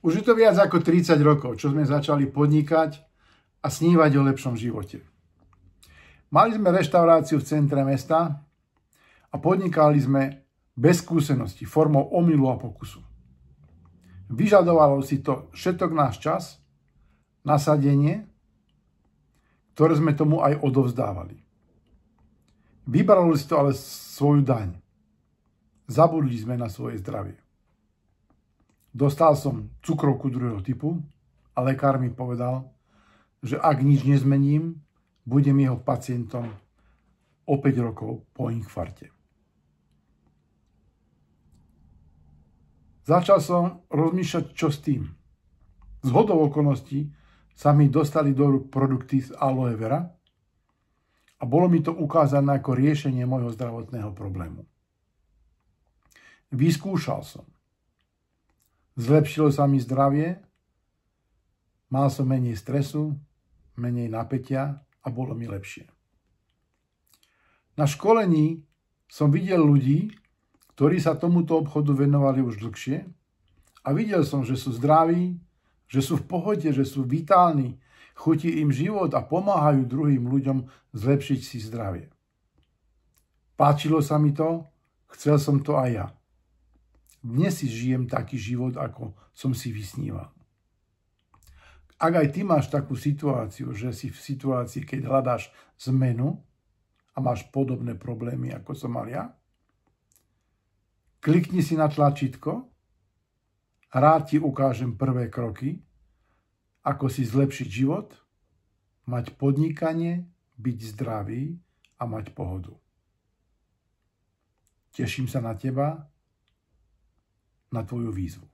Už je to viac ako 30 rokov, čo sme začali podnikať a snívať o lepšom živote. Mali sme reštauráciu v centre mesta a podnikali sme bez skúsenosti, formou omylu a pokusu. Vyžadovalo si to všetok náš čas, nasadenie, ktoré sme tomu aj odovzdávali. Vybralo si to ale svoju daň. Zabudli sme na svoje zdravie. Dostal som cukrovku druhého typu a lekár mi povedal, že ak nič nezmením, budem jeho pacientom o 5 rokov po infarkte. Začal som rozmýšľať, čo s tým. Zhodou okolností sa mi dostali do rúk produkty z aloe vera a bolo mi to ukázané ako riešenie môjho zdravotného problému. Vyskúšal som. Zlepšilo sa mi zdravie, mal som menej stresu, menej napätia a bolo mi lepšie. Na školení som videl ľudí, ktorí sa tomuto obchodu venovali už dlhšie a videl som, že sú zdraví, že sú v pohode, že sú vitálni, chutí im život a pomáhajú druhým ľuďom zlepšiť si zdravie. Páčilo sa mi to, chcel som to aj ja. Dnes si žijem taký život, ako som si vysníval. Ak aj ty máš takú situáciu, že si v situácii, keď hľadáš zmenu a máš podobné problémy, ako som mal ja, klikni si na tlačítko a rád ti ukážem prvé kroky, ako si zlepšiť život, mať podnikanie, byť zdravý a mať pohodu. Teším sa na teba, na tvoju výzvu.